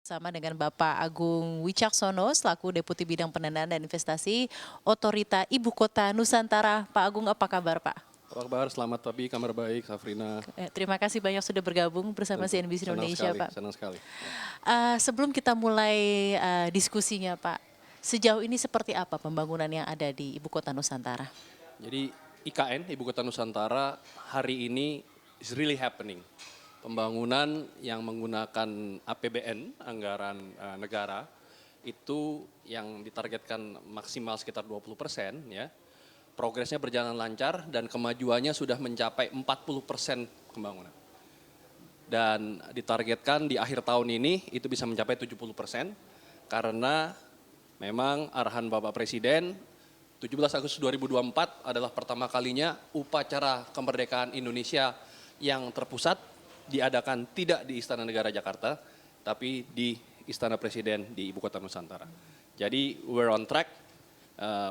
Bersama dengan Bapak Agung Wicaksono selaku Deputi Bidang Pendanaan dan Investasi Otorita Ibu Kota Nusantara. Pak Agung, apa kabar Pak? Apa kabar? Selamat pagi, kabar baik, Safrina. Terima kasih banyak sudah bergabung bersama Tentu, CNBC senang Indonesia sekali, Pak. senang sekali. Ya. Sebelum kita mulai diskusinya Pak, sejauh ini seperti apa pembangunan yang ada di Ibu Kota Nusantara? Jadi IKN, Ibu Kota Nusantara, hari ini is really happening. Pembangunan yang menggunakan APBN, anggaran negara, itu yang ditargetkan maksimal sekitar 20%, ya. Progresnya berjalan lancar dan kemajuannya sudah mencapai 40% pembangunan. Dan ditargetkan di akhir tahun ini itu bisa mencapai 70% karena memang arahan Bapak Presiden 17 Agustus 2024 adalah pertama kalinya upacara kemerdekaan Indonesia yang terpusat diadakan tidak di Istana Negara Jakarta tapi di Istana Presiden di Ibu Kota Nusantara. Jadi we're on track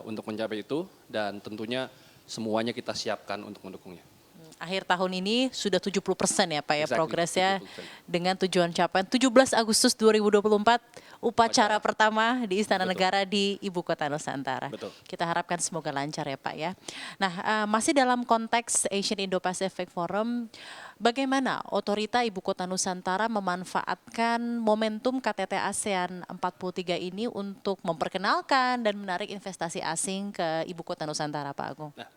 untuk mencapai itu dan tentunya semuanya kita siapkan untuk mendukungnya. Akhir tahun ini sudah 70% ya Pak ya, Exactly, progresnya 70%. dengan tujuan capaian 17 Agustus 2024 upacara pertama di Istana Betul. Negara di Ibu Kota Nusantara. Betul. Kita harapkan semoga lancar ya Pak ya. Nah, masih dalam konteks Asian Indo-Pacific Forum, bagaimana Otorita Ibu Kota Nusantara memanfaatkan momentum KTT ASEAN 43 ini untuk memperkenalkan dan menarik investasi asing ke Ibu Kota Nusantara Pak Agung? Nah,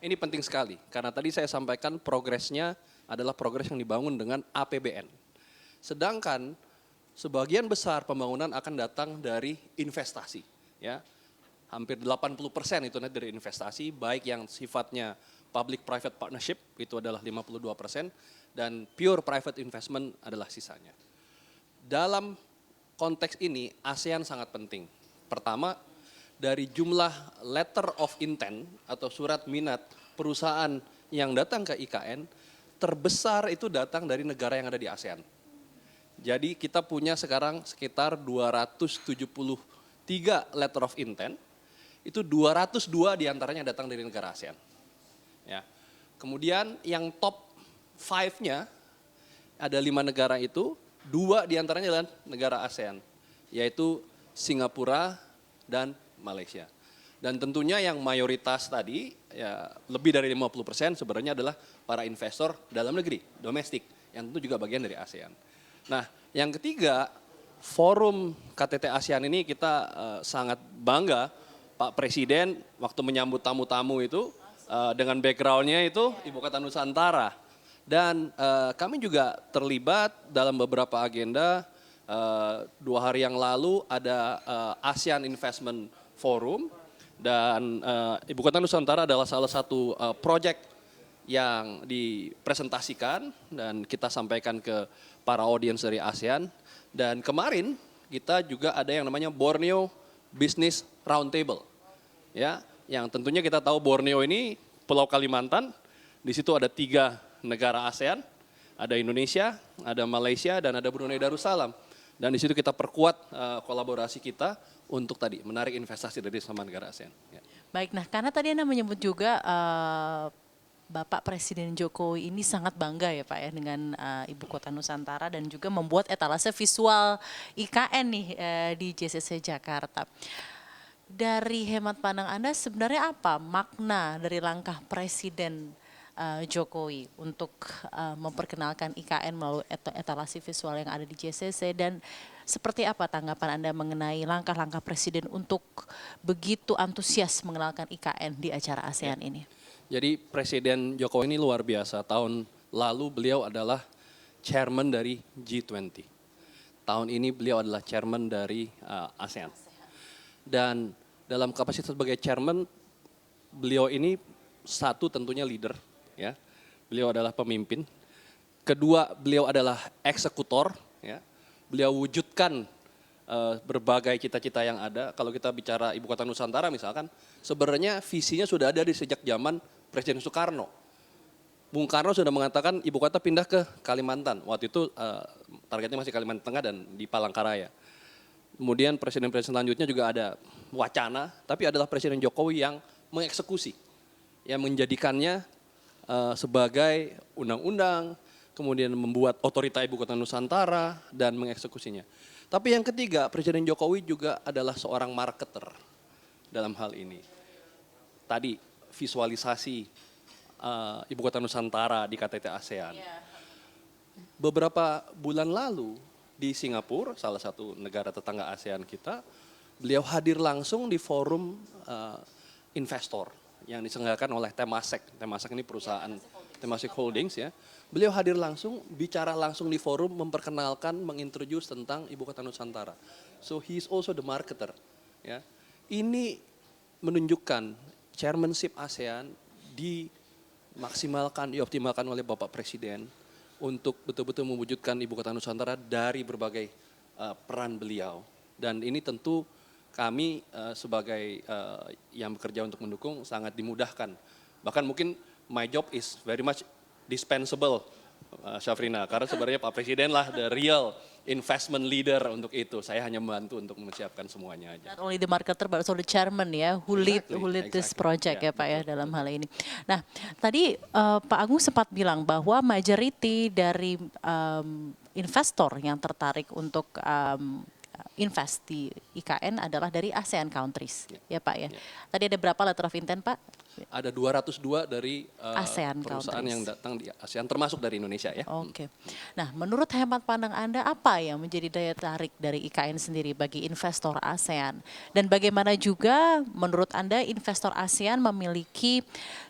ini penting sekali karena tadi saya sampaikan progresnya adalah progres yang dibangun dengan APBN. Sedangkan sebagian besar pembangunan akan datang dari investasi, ya. Hampir 80% itu dari investasi, baik yang sifatnya public private partnership itu adalah 52% dan pure private investment adalah sisanya. Dalam konteks ini ASEAN sangat penting. Pertama, dari jumlah letter of intent atau surat minat perusahaan yang datang ke IKN, terbesar itu datang dari negara yang ada di ASEAN. Jadi kita punya sekarang sekitar 273 letter of intent, itu 202 diantaranya datang dari negara ASEAN. Ya. Kemudian yang top 5-nya ada 5 negara itu, 2 diantaranya adalah negara ASEAN, yaitu Singapura dan Malaysia. Dan tentunya yang mayoritas tadi, ya lebih dari 50% sebenarnya adalah para investor dalam negeri, domestik, yang tentu juga bagian dari ASEAN. Nah, yang ketiga, forum KTT ASEAN ini kita sangat bangga, Pak Presiden waktu menyambut tamu-tamu itu dengan background-nya itu Ibu Kota Nusantara. Dan kami juga terlibat dalam beberapa agenda. 2 hari yang lalu ada ASEAN Investment Forum dan Ibu Kota Nusantara adalah salah satu proyek yang dipresentasikan dan kita sampaikan ke para audiens dari ASEAN. Dan kemarin kita juga ada yang namanya Borneo Business Roundtable, ya, yang tentunya kita tahu Borneo ini Pulau Kalimantan, di situ ada 3 negara ASEAN, ada Indonesia, ada Malaysia, dan ada Brunei Darussalam. Dan di situ kita perkuat kolaborasi kita untuk tadi menarik investasi dari sama negara ASEAN. Ya. Baik, nah karena tadi Anda menyebut juga Bapak Presiden Jokowi ini sangat bangga ya Pak ya dengan Ibu Kota Nusantara dan juga membuat etalase visual IKN nih di JCC Jakarta. Dari hemat pandang Anda sebenarnya apa makna dari langkah Presiden Jokowi untuk memperkenalkan IKN melalui etalasi visual yang ada di JCC dan seperti apa tanggapan Anda mengenai langkah-langkah Presiden untuk begitu antusias mengenalkan IKN di acara ASEAN ini? Jadi Presiden Jokowi ini luar biasa. Tahun lalu beliau adalah chairman dari G20. Tahun ini beliau adalah chairman dari ASEAN. Dan dalam kapasitas sebagai chairman, beliau ini satu tentunya leader, ya. Beliau adalah pemimpin. Kedua, beliau adalah eksekutor, ya. Beliau wujudkan berbagai cita-cita yang ada. Kalau kita bicara Ibu Kota Nusantara misalkan, sebenarnya visinya sudah ada di sejak zaman Presiden Soekarno. Bung Karno sudah mengatakan ibu kota pindah ke Kalimantan. Waktu itu targetnya masih Kalimantan Tengah dan di Palangkaraya. Kemudian presiden-presiden selanjutnya juga ada wacana, tapi adalah Presiden Jokowi yang mengeksekusi, yang menjadikannya sebagai undang-undang, kemudian membuat otorita Ibu Kota Nusantara dan mengeksekusinya. Tapi yang ketiga, Presiden Jokowi juga adalah seorang marketer dalam hal ini. Tadi visualisasi Ibu Kota Nusantara di KTT ASEAN. Beberapa bulan lalu di Singapura, salah satu negara tetangga ASEAN kita, beliau hadir langsung di forum investor yang diselenggarakan oleh Temasek. Temasek ini perusahaan Temasek Holdings ya. Beliau hadir langsung, bicara langsung di forum, memperkenalkan, mengintroduce tentang Ibu Kota Nusantara. So he is also the marketer. Ya. Ini menunjukkan chairmanship ASEAN dimaksimalkan, dioptimalkan oleh Bapak Presiden untuk betul-betul mewujudkan Ibu Kota Nusantara dari berbagai peran beliau. Dan ini tentu kami sebagai yang bekerja untuk mendukung sangat dimudahkan. Bahkan mungkin my job is very much dispensable, Syafrina, karena sebenarnya Pak Presiden lah the real investment leader untuk itu. Saya hanya membantu untuk mempersiapkan semuanya aja. Not only the marketer but also the chairman ya, who lead this project ya Pak ya dalam hal ini. Nah tadi Pak Agung sempat bilang bahwa majority dari investor yang tertarik untuk invest di IKN adalah dari ASEAN countries ya Pak ya. Tadi ada berapa letter of intent Pak? Ada 202 dari ASEAN perusahaan countries yang datang di ASEAN termasuk dari Indonesia ya. Oke. Nah, menurut hemat pandang Anda apa yang menjadi daya tarik dari IKN sendiri bagi investor ASEAN? Dan bagaimana juga menurut Anda investor ASEAN memiliki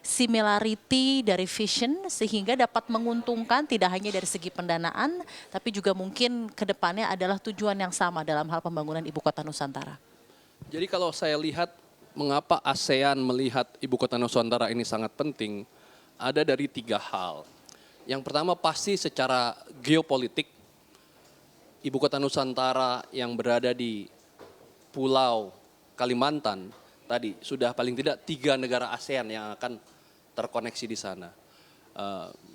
similarity dari vision sehingga dapat menguntungkan tidak hanya dari segi pendanaan tapi juga mungkin ke depannya adalah tujuan yang sama dalam hal pembangunan Ibu Kota Nusantara? Jadi kalau saya lihat mengapa ASEAN melihat Ibu Kota Nusantara ini sangat penting, ada dari 3 hal. Yang pertama pasti secara geopolitik, Ibu Kota Nusantara yang berada di Pulau Kalimantan tadi sudah paling tidak 3 negara ASEAN yang akan terkoneksi di sana.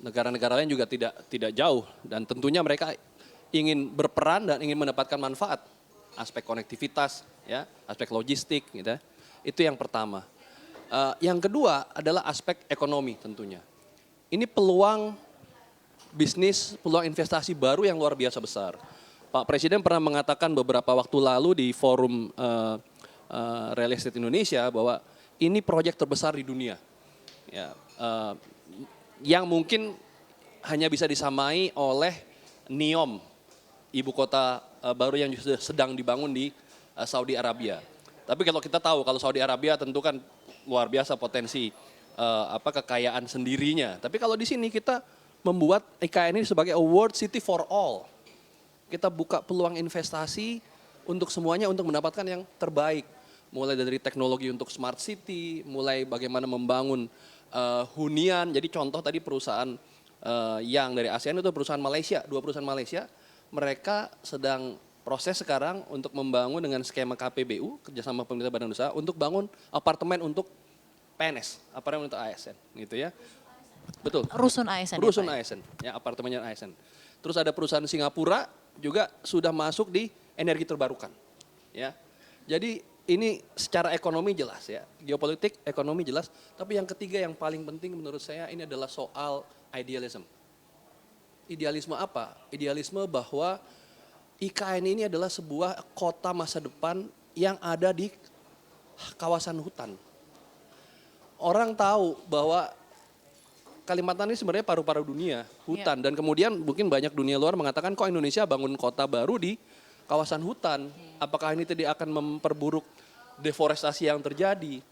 Negara-negara lain juga tidak jauh dan tentunya mereka ingin berperan dan ingin mendapatkan manfaat aspek konektivitas, ya, aspek logistik, gitu ya. Itu yang pertama. Yang kedua adalah aspek ekonomi tentunya. Ini peluang bisnis, peluang investasi baru yang luar biasa besar. Pak Presiden pernah mengatakan beberapa waktu lalu di forum Real Estate Indonesia bahwa ini proyek terbesar di dunia. Ya, yang mungkin hanya bisa disamai oleh NEOM, ibu kota baru yang sedang dibangun di Saudi Arabia. Tapi kalau kita tahu kalau Saudi Arabia tentu kan luar biasa potensi kekayaan sendirinya. Tapi kalau di sini kita membuat IKN ini sebagai a world city for all. Kita buka peluang investasi untuk semuanya untuk mendapatkan yang terbaik. Mulai dari teknologi untuk smart city, mulai bagaimana membangun hunian. Jadi contoh tadi perusahaan yang dari ASEAN itu perusahaan Malaysia, 2 perusahaan Malaysia. Mereka sedang proses sekarang untuk membangun dengan skema KPBU, kerjasama pemerintah badan usaha, untuk bangun apartemen untuk PNS, apartemen untuk ASN, gitu ya. Betul. Rusun ASN. Rusun ASN, ya apartemennya ASN. Terus ada perusahaan Singapura juga sudah masuk di energi terbarukan, ya. Jadi ini secara ekonomi jelas ya, geopolitik, ekonomi jelas. Tapi yang ketiga yang paling penting menurut saya ini adalah soal idealisme. Idealisme apa? Idealisme bahwa IKN ini adalah sebuah kota masa depan yang ada di kawasan hutan. Orang tahu bahwa Kalimantan ini sebenarnya paru-paru dunia, hutan. Dan kemudian mungkin banyak dunia luar mengatakan kok Indonesia bangun kota baru di kawasan hutan. Apakah ini tidak akan memperburuk deforestasi yang terjadi?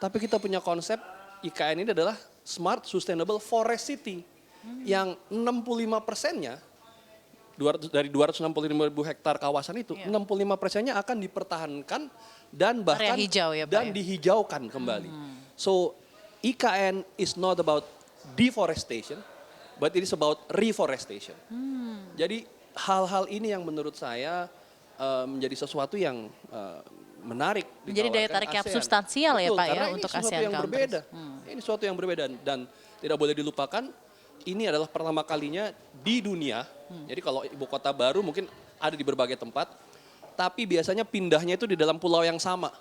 Tapi kita punya konsep IKN ini adalah Smart Sustainable Forest City. Yang 65%-nya dari 265.000 hektar kawasan itu, 65%-nya akan dipertahankan dan bahkan hijau ya, Pak, dihijaukan kembali. So IKN is not about deforestation, but it is about reforestation. Jadi hal-hal ini yang menurut saya menjadi sesuatu yang menarik. Menjadi daya tarik yang substansial. Betul, ya Pak ya untuk ASEAN yang berbeda. Ini sesuatu yang berbeda dan tidak boleh dilupakan. Ini adalah pertama kalinya di dunia. Jadi kalau ibu kota baru mungkin ada di berbagai tempat, tapi biasanya pindahnya itu di dalam pulau yang sama.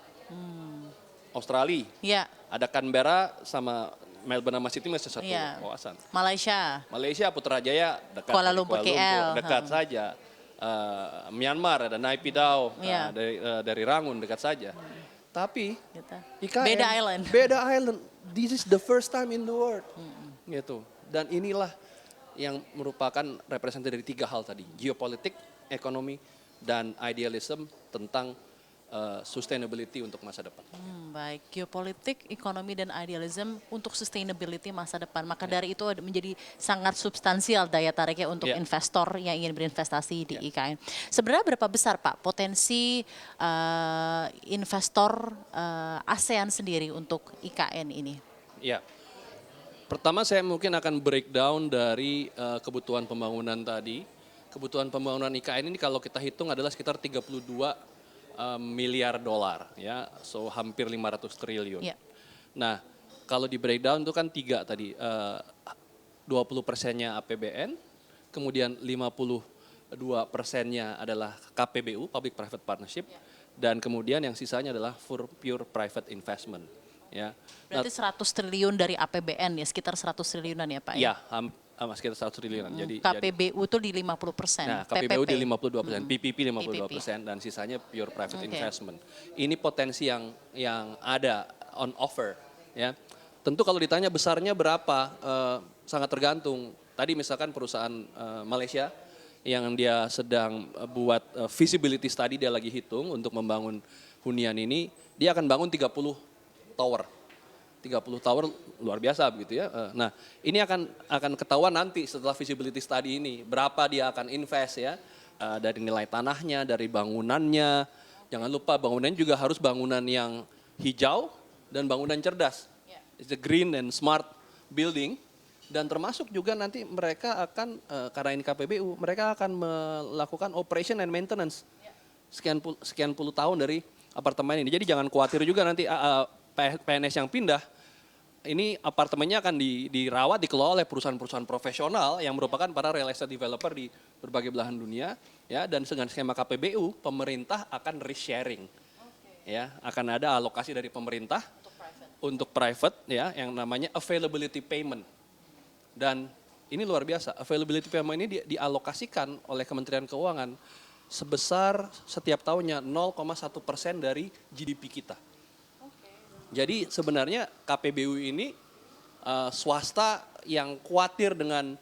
Australia, ada Canberra sama Melbourne sama Sydney masih satu kawasan. Malaysia, Putrajaya dekat. Kuala Lumpur KL dekat saja. Myanmar, ada Naypyidaw, Iya. dari Rangun dekat saja. Tapi Gitu. IKN Beda island. Beda island. This is the first time in the world. Gitu. Dan inilah yang merupakan representasi dari 3 hal tadi, geopolitik, ekonomi, dan idealism tentang sustainability untuk masa depan. Baik, geopolitik, ekonomi, dan idealism untuk sustainability masa depan. Maka dari itu menjadi sangat substansial daya tariknya untuk Ya. investor yang ingin berinvestasi di Ya. IKN. Sebenarnya berapa besar Pak potensi investor ASEAN sendiri untuk IKN ini? Ya, pertama saya mungkin akan breakdown dari kebutuhan pembangunan tadi. Kebutuhan pembangunan IKN ini kalau kita hitung adalah sekitar 32 miliar dolar, ya, so hampir 500 triliun. Ya. Nah, kalau di breakdown itu kan 3 tadi, 20%-nya APBN, kemudian 52%-nya adalah KPBU, Public Private Partnership, dan kemudian yang sisanya adalah for pure private investment. Ya. Berarti 100 triliun dari APBN ya, sekitar 100 triliunan ya Pak ya? Ya, sekitar 100 triliunan. Jadi KPBU itu di 50%. nah, KPBU PPP. di 52%, PPP 52%, dan sisanya pure private Oke. investment. Ini potensi yang ada on offer, ya. Tentu kalau ditanya besarnya berapa, sangat tergantung. Tadi misalkan perusahaan Malaysia yang dia sedang buat feasibility study, dia lagi hitung untuk membangun hunian ini, dia akan bangun 30 tower. 30 tower luar biasa begitu ya. Nah, ini akan ketahuan nanti setelah feasibility study ini berapa dia akan invest ya, dari nilai tanahnya, dari bangunannya. Jangan lupa bangunannya juga harus bangunan yang hijau dan bangunan cerdas. It's a green and smart building, dan termasuk juga nanti mereka akan karena ini KPBU, mereka akan melakukan operation and maintenance sekian puluh tahun dari apartemen ini. Jadi jangan khawatir juga nanti PNS yang pindah, ini apartemennya akan dirawat, dikelola oleh perusahaan-perusahaan profesional yang merupakan para real estate developer di berbagai belahan dunia, ya. Dan dengan skema KPBU, pemerintah akan risk sharing, ya, akan ada alokasi dari pemerintah untuk private, ya, yang namanya availability payment. Dan ini luar biasa, availability payment ini dialokasikan oleh Kementerian Keuangan sebesar setiap tahunnya 0,1% dari GDP kita. Jadi sebenarnya KPBU ini swasta yang khawatir dengan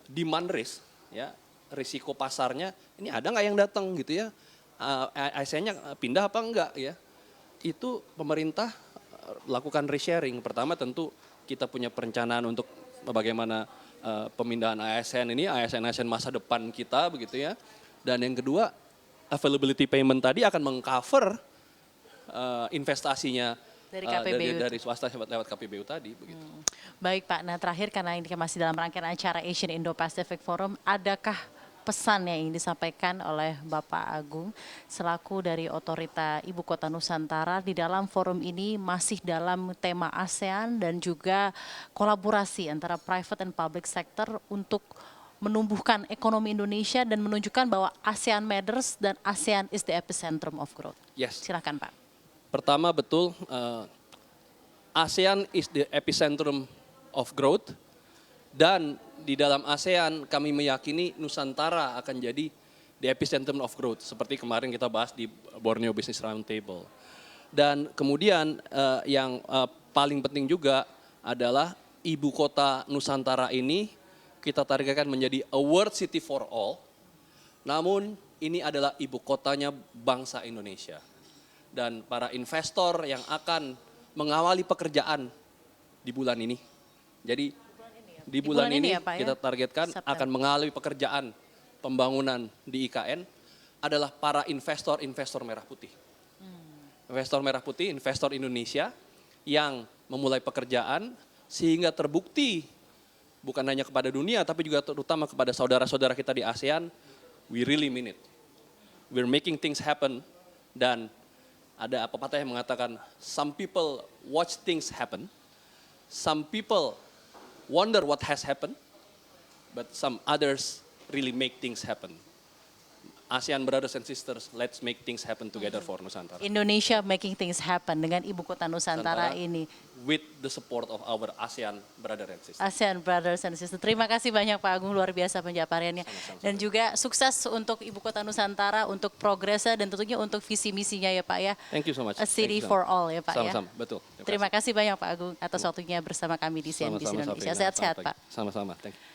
demand risk, ya, risiko pasarnya, ini ada nggak yang datang gitu ya, ASN-nya pindah apa enggak ya, itu pemerintah lakukan risk sharing. Pertama tentu kita punya perencanaan untuk bagaimana pemindahan ASN ini, ASN masa depan kita begitu ya, dan yang kedua availability payment tadi akan mengcover investasinya Dari KPBU. dari swasta lewat KPBU tadi begitu. Baik Pak, nah terakhir karena ini masih dalam rangkaian acara Asian Indo-Pacific Forum, adakah pesan yang ingin disampaikan oleh Bapak Agung selaku dari Otorita Ibu Kota Nusantara di dalam forum ini masih dalam tema ASEAN dan juga kolaborasi antara private and public sector untuk menumbuhkan ekonomi Indonesia dan menunjukkan bahwa ASEAN matters dan ASEAN is the epicentrum of growth. Yes. Silakan Pak. Pertama betul, ASEAN is the epicentrum of growth, dan di dalam ASEAN kami meyakini Nusantara akan jadi the epicentrum of growth, seperti kemarin kita bahas di Borneo Business Roundtable. Dan kemudian yang paling penting juga adalah ibu kota Nusantara ini kita targetkan menjadi a world city for all, namun ini adalah ibu kotanya bangsa Indonesia. Dan para investor yang akan mengawali pekerjaan di bulan ini. Jadi di bulan ini ya, Pak, ya? kita targetkan September. akan mengalami pekerjaan pembangunan di IKN adalah para investor merah putih. Investor merah putih, investor Indonesia yang memulai pekerjaan sehingga terbukti bukan hanya kepada dunia tapi juga terutama kepada saudara-saudara kita di ASEAN, we really mean it. We're making things happen, dan ada pepatah yang mengatakan, some people watch things happen, some people wonder what has happened, but some others really make things happen. ASEAN brothers and sisters, let's make things happen together for Nusantara. Indonesia making things happen dengan ibu kota Nusantara Nusantara. ini. With the support of our ASEAN brother and sisters. ASEAN Brothers and Sisters. Terima kasih banyak Pak Agung, luar biasa penjabarannya. Dan juga sukses untuk ibu kota Nusantara, untuk progresnya dan tentunya untuk visi misinya ya Pak ya. Thank you so much. A city Thank you so for much. all ya Pak ya. Sama-sama, betul. Terima kasih banyak Pak Agung atas waktunya bersama kami di CNBC Sama-sama, Indonesia. Safrina. Sehat-sehat Selamat Pak. pagi. Sama-sama, thank you.